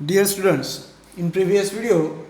Dear students, in previous video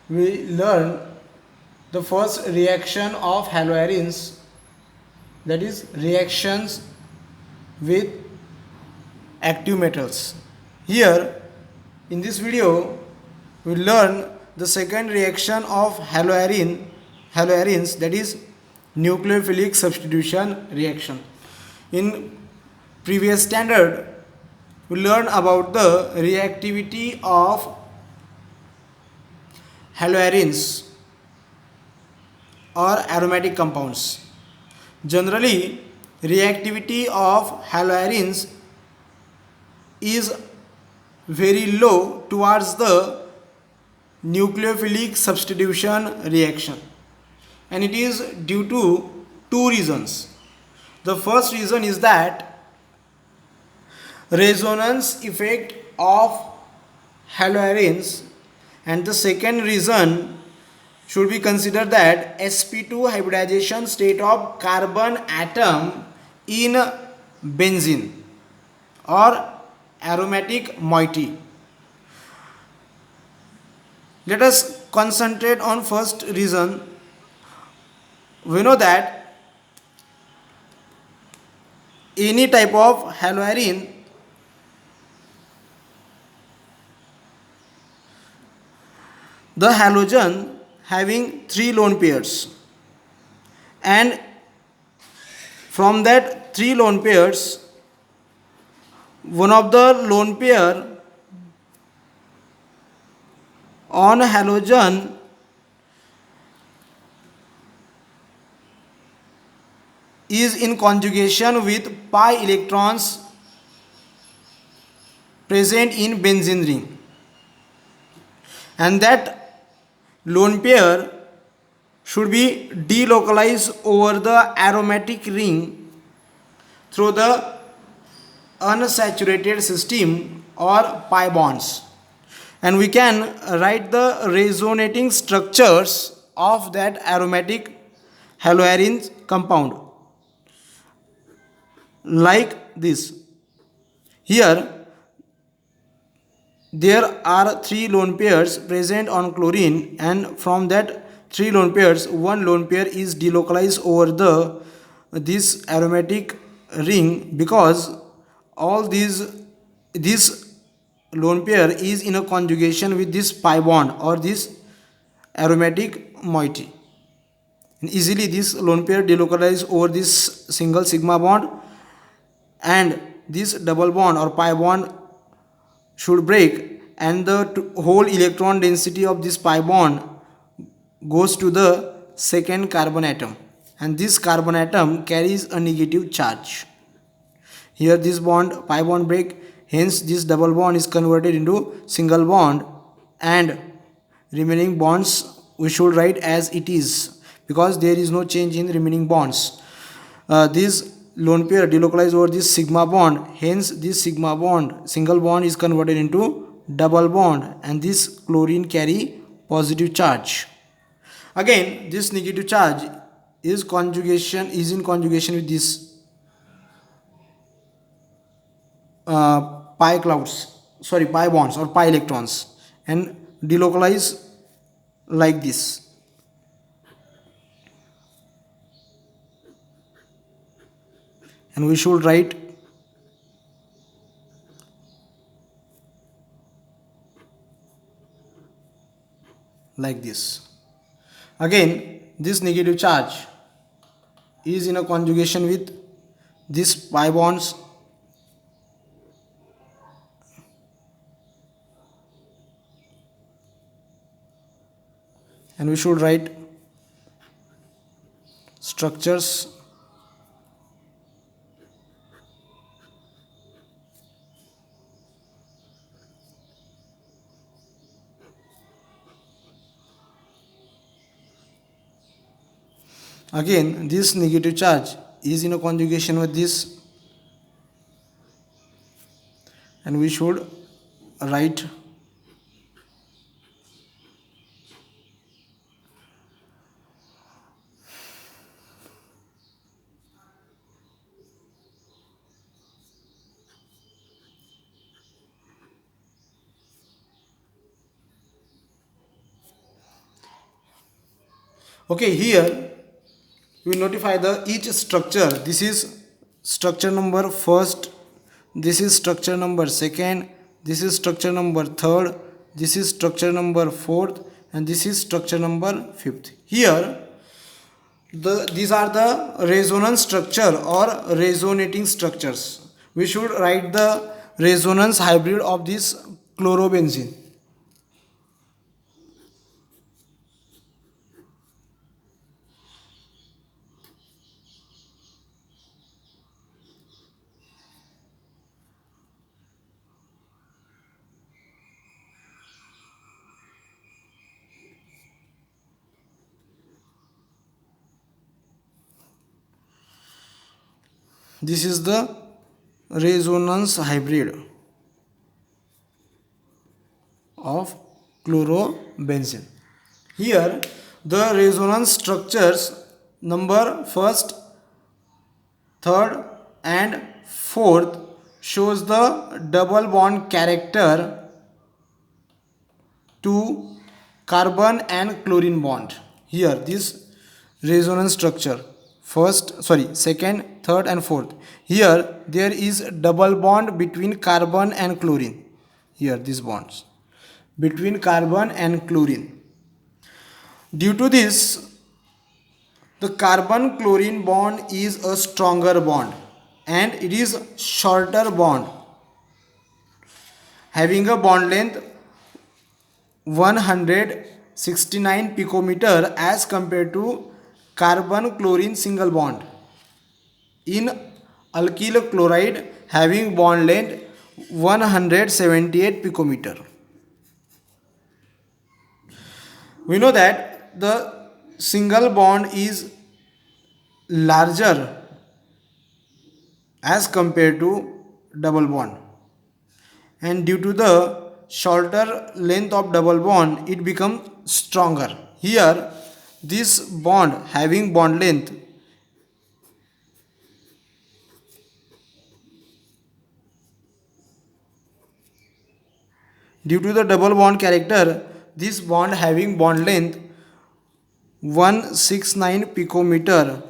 we learned the first reaction of haloarenes, that is reactions with active metals. Here in this video we learn the second reaction of haloarenes, that is nucleophilic substitution reaction. In previous standard we learn about the reactivity of haloarenes or aromatic compounds. Generally, reactivity of haloarenes is very low towards the nucleophilic substitution reaction, and it is due to two reasons. The first reason is that resonance effect of haloarenes, and the second reason should be considered that sp2 hybridization state of carbon atom in benzene or aromatic moiety. Let us concentrate on first reason. We know that any type of haloarene the halogen having 3 lone pairs, and from that 3 lone pairs one of the lone pair on halogen is in conjugation with pi electrons present in benzene ring, and that lone pair should be delocalized over the aromatic ring through the unsaturated system or pi bonds, and we can write the resonating structures of that aromatic haloarene compound like this. Here there are 3 lone pairs present on chlorine, and from that 3 lone pairs one lone pair is delocalized over the this aromatic ring, because all this lone pair is in a conjugation with this pi bond or this aromatic moiety, and easily this lone pair delocalized over this single sigma bond, and this double bond or pi bond should break, and the whole electron density of this pi bond goes to the second carbon atom, and this carbon atom carries a negative charge. Here this bond pi bond break, hence this double bond is converted into single bond, and remaining bonds we should write as it is because there is no change in remaining bonds. This lone pair delocalized over this sigma bond, hence this sigma bond single bond is converted into double bond, and this chlorine carry positive charge. Again this negative charge is in conjugation with this pi bonds or pi electrons, and delocalize like this. And we should write like this. Again this negative charge is in a conjugation with this pi bonds, and we should write structures again this negative charge is in a conjugation with this, and we should write Okay, here we notify the each structure. This is structure number first, this is structure number second, this is structure number third, this is structure number fourth, and this is structure number fifth. Here these are the resonance structure or resonating structures. We should write the resonance hybrid of this chlorobenzene. This is the resonance hybrid of chlorobenzene. Here the resonance structures number first, third and fourth shows the double bond character to carbon and chlorine bond. Here this resonance structure second, third and fourth. Here there is double bond between carbon and chlorine. Here these bonds between carbon and chlorine. Due to this, the carbon chlorine bond is a stronger bond and it is shorter bond having a bond length 169 picometer as compared to carbon chlorine single bond in alkyl chloride having bond length 178 picometer. We know that the single bond is larger as compared to double bond, and due to the shorter length of double bond it becomes stronger. Here this bond having bond length due to the double bond character, this bond having bond length 169 picometer,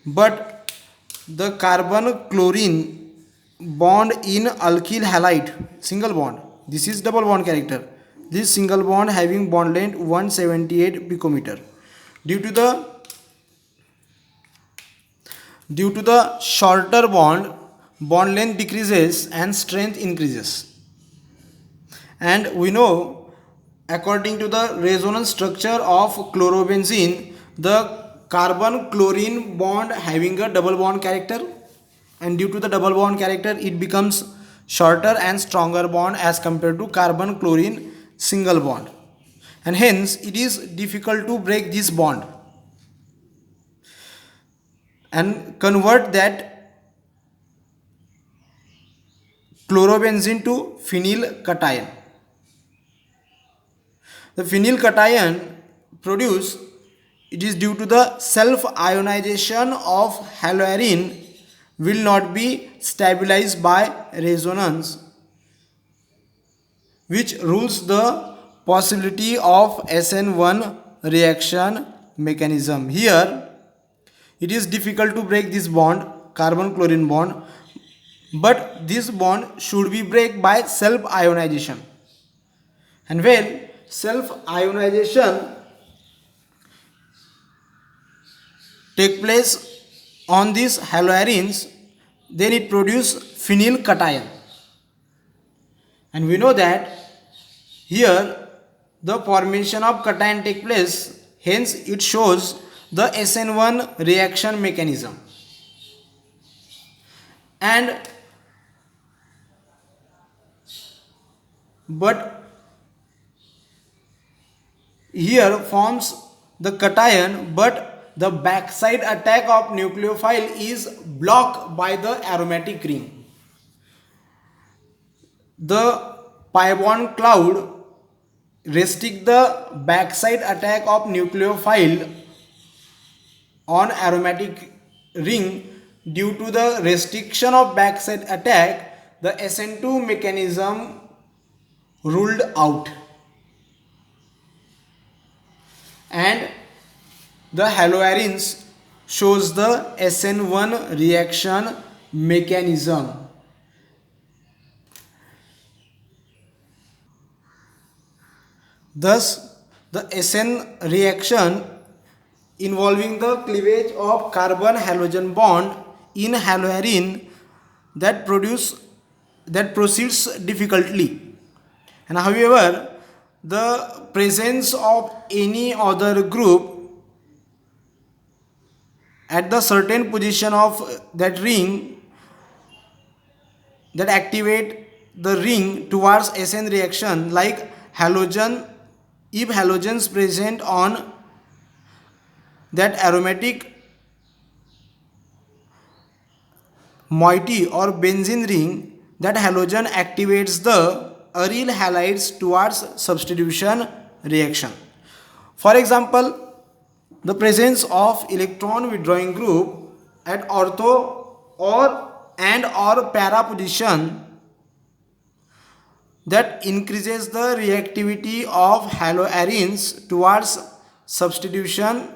but the carbon chlorine bond in alkyl halide single bond, this is double bond character, this single bond having bond length 178 picometer. Due to the shorter bond length decreases and strength increases. And we know, according to the resonance structure of chlorobenzene, the carbon chlorine bond having a double bond character, and due to the double bond character it becomes shorter and stronger bond as compared to carbon chlorine single bond, and hence it is difficult to break this bond and convert that chlorobenzene to phenyl cation. The phenyl cation produced, it is due to the self ionization of haloarine will not be stabilized by resonance, which rules the possibility of SN1 reaction mechanism. Here it is difficult to break this bond, carbon chlorine bond, but this bond should be break by self ionization, and when self ionization take place on these haloarines, then it produces phenyl cation, and we know that here the formation of cation take place, hence it shows the SN1 reaction mechanism. And but here forms the cation, but the backside attack of nucleophile is blocked by the aromatic ring. The pi bond cloud restrict the backside attack of nucleophile on aromatic ring. Due to the restriction of backside attack, the SN2 mechanism ruled out, and the haloarenes shows the SN1 reaction mechanism. Thus, the SN reaction involving the cleavage of carbon halogen bond in haloarene that proceeds difficultly, and however the presence of any other group at the certain position of that ring that activate the ring towards SN reaction, like halogen, if halogens present on that aromatic moiety or benzene ring, that halogen activates the aryl halides towards substitution reaction. For example, the presence of electron withdrawing group at ortho or para position that increases the reactivity of haloarenes towards substitution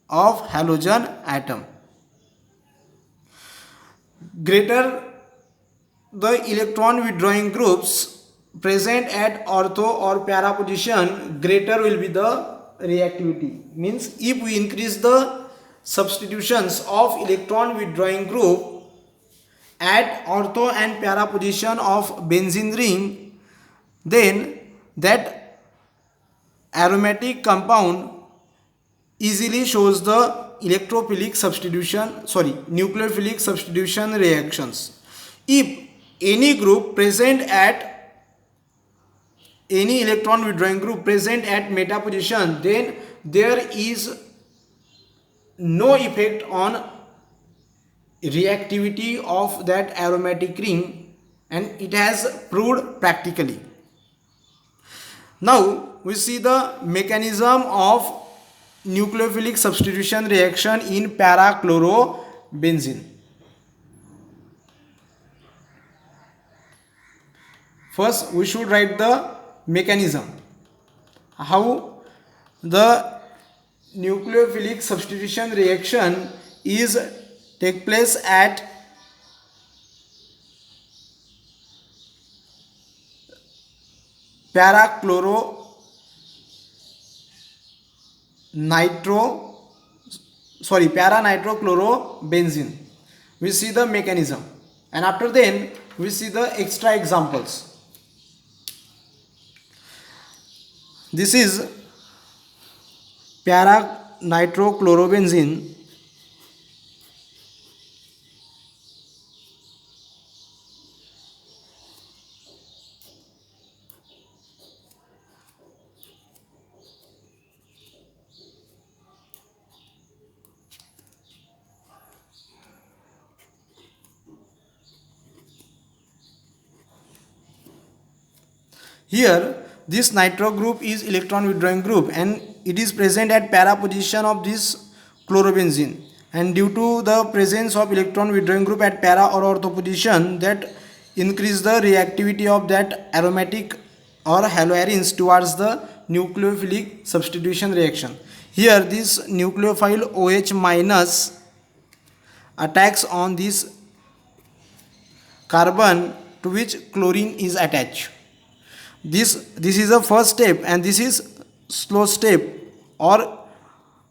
of halogen atom. Greater the electron withdrawing groups present at ortho or para position, greater will be the reactivity. Means if we increase the substitutions of electron withdrawing group at ortho and para position of benzene ring, then that aromatic compound easily shows the nucleophilic substitution reactions. If any group present at any electron withdrawing group present at meta position, then there is no effect on reactivity of that aromatic ring, and it has proved practically. Now we see the mechanism of nucleophilic substitution reaction in para-chlorobenzene. First we should write the mechanism, how the nucleophilic substitution reaction is take place at para-nitrochlorobenzene. We see the mechanism, and after then we see the extra examples. This is para-nitrochlorobenzene. Here this nitro group is electron withdrawing group, and it is present at para position of this chlorobenzene, and due to the presence of electron withdrawing group at para or ortho position, that increase the reactivity of that aromatic or haloarenes towards the nucleophilic substitution reaction. Here this nucleophile OH minus attacks on this carbon to which chlorine is attached. This is a first step, and this is slow step, or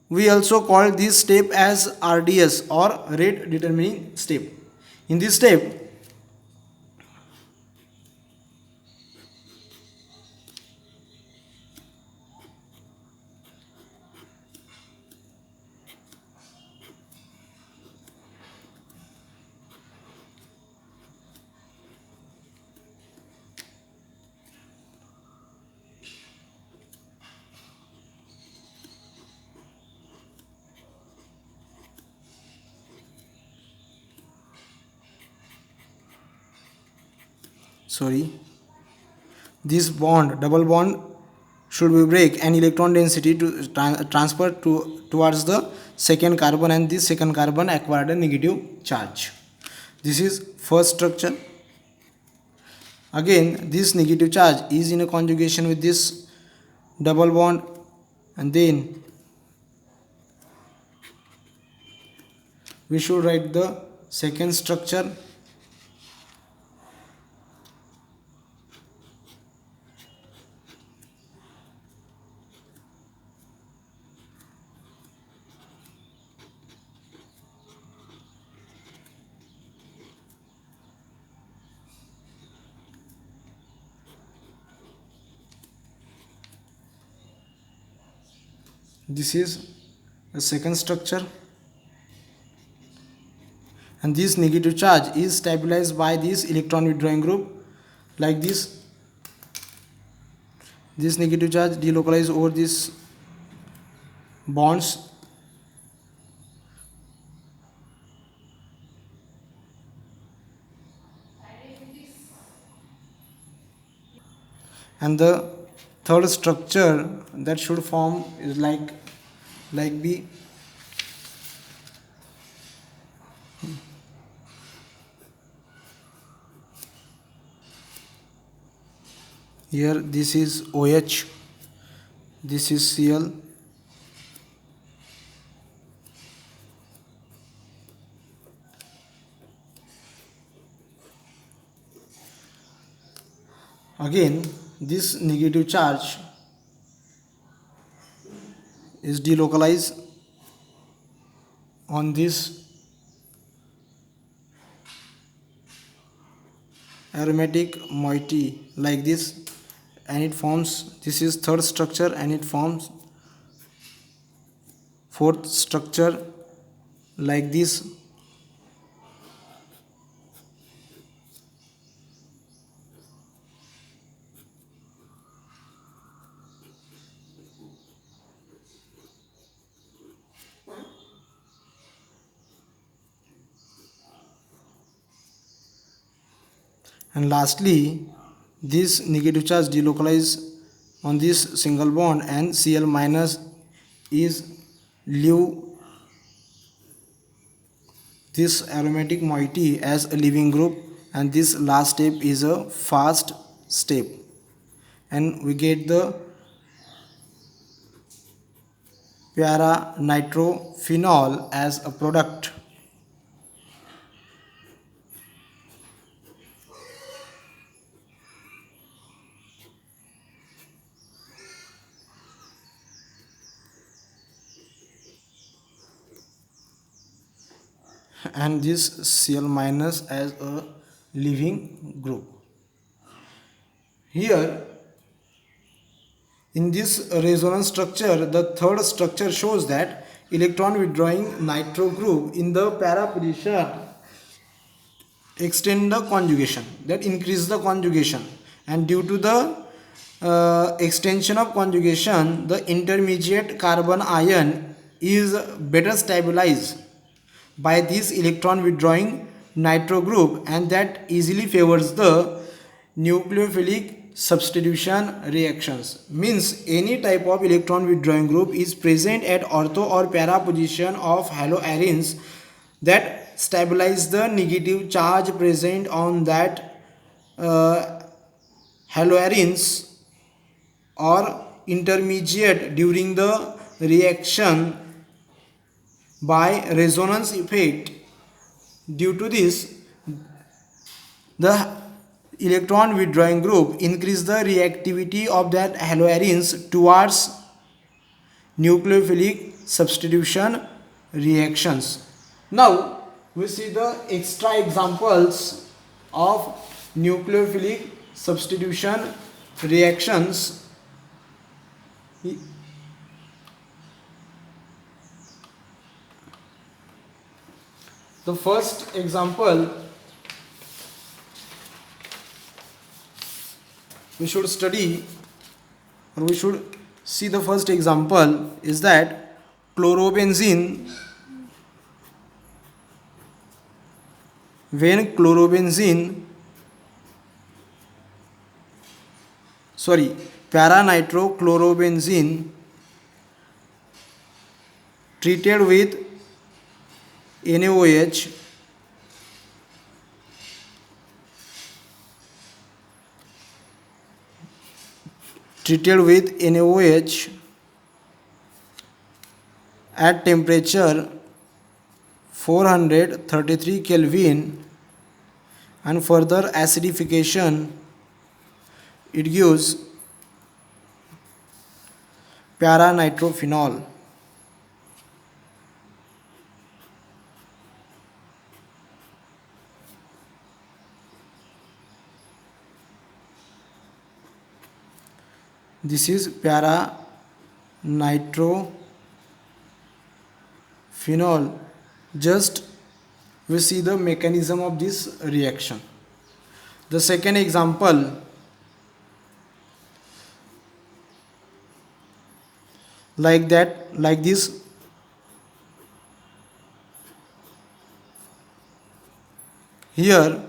we also call this step as RDS or rate determining step. In this step, this double bond should be break, and electron density to transfer towards the second carbon, and this second carbon acquired a negative charge. This is first structure. Again this negative charge is in a conjugation with this double bond, and then we should write the second structure. This is the second structure, and this negative charge is stabilized by this electron withdrawing group like this. This negative charge delocalized over these bonds, and the third structure that should form is like B. Here this is OH, this is Cl, again this negative charge is delocalized on this aromatic moiety like this, and it forms, this is third structure, and it forms fourth structure like this. And lastly, this negative charge delocalized on this single bond, and Cl minus is leave this aromatic moiety as a leaving group, and this last step is a fast step, and we get the para nitrophenol as a product. And this Cl minus as a leaving group. Here in this resonance structure, the third structure shows that electron withdrawing nitro group in the para position extend the conjugation, that increase the conjugation, and due to the extension of conjugation, the intermediate carbon ion is better stabilized by this electron withdrawing nitro group, and that easily favors the nucleophilic substitution reactions. Means any type of electron withdrawing group is present at ortho or para position of haloarenes that stabilize the negative charge present on that haloarenes or intermediate during the reaction by resonance effect. Due to this, the electron withdrawing group increase the reactivity of that haloarenes towards nucleophilic substitution reactions. Now we see the extra examples of nucleophilic substitution reactions. The first example we should study, or we should see, the first example is that chlorobenzene, when para-nitrochlorobenzene treated with NaOH at temperature 433 Kelvin, and further acidification it gives para-nitrophenol. This is para-nitrophenol. Just we see the mechanism of this reaction. The second example, like this. Here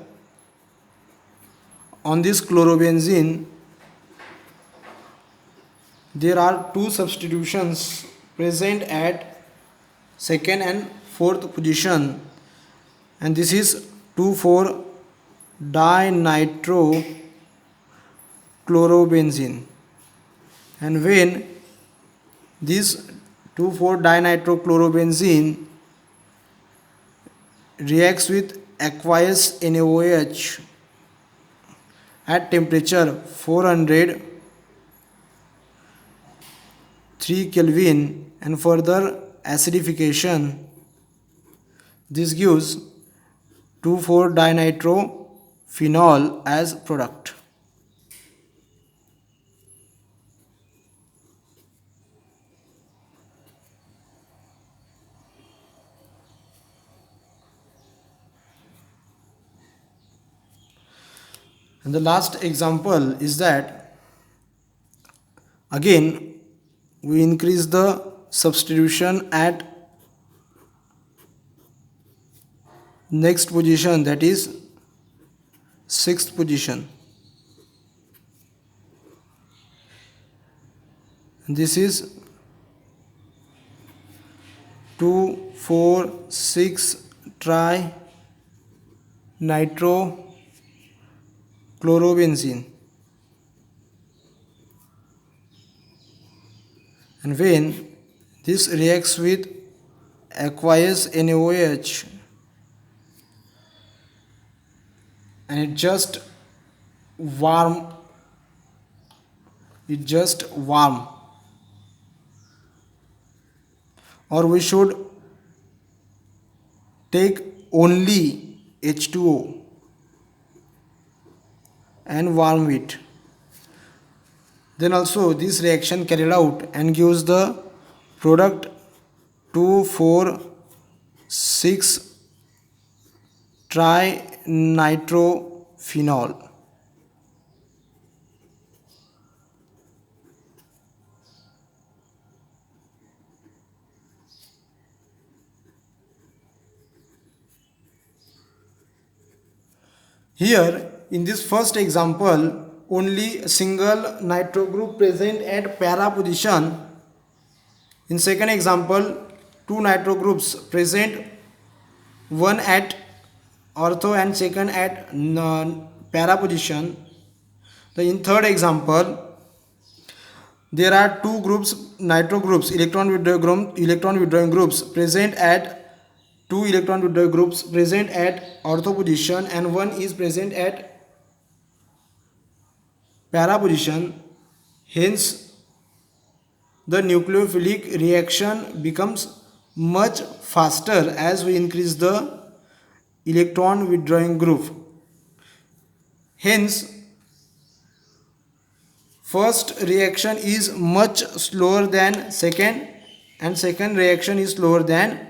on this chlorobenzene there are two substitutions present at second and fourth position, and this is 2,4-dinitrochlorobenzene. And when this 2,4-dinitrochlorobenzene reacts with aqueous NaOH at temperature 403 Kelvin and further acidification, this gives 2,4-dinitrophenol as product. And the last example is that again we increase the substitution at next position, that is sixth position. And this is 2,4,6-trinitrochlorobenzene. And when this reacts with aqueous NaOH and it just warm, or we should take only H2O and warm it, then also this reaction carried out and gives the product 2,4,6-trinitrophenol. Here in this first example only a single nitro group present at para position. In second example, two nitro groups present, one at ortho and second at para position. In third example, there are two groups, nitro groups, electron withdrawing groups present at two electron withdrawing groups present at ortho position and one is present at para position. Hence the nucleophilic reaction becomes much faster as we increase the electron withdrawing group. Hence first reaction is much slower than second and second reaction is slower than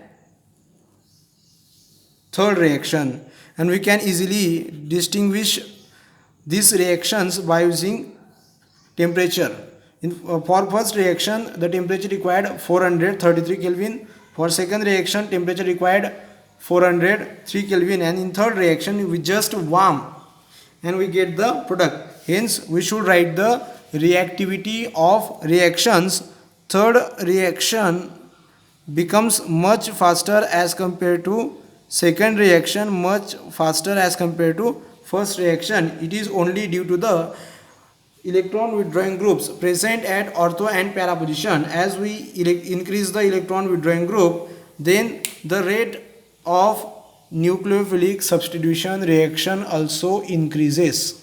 third reaction, and we can easily distinguish these reactions by using temperature. For first reaction the temperature required 433 Kelvin, for second reaction temperature required 403 Kelvin, and in third reaction we just warm and we get the product. Hence we should write the reactivity of reactions. Third reaction becomes much faster as compared to second reaction, much faster as compared to first reaction. It is only due to the electron withdrawing groups present at ortho and para position. As we increase the electron withdrawing group, then the rate of nucleophilic substitution reaction also increases.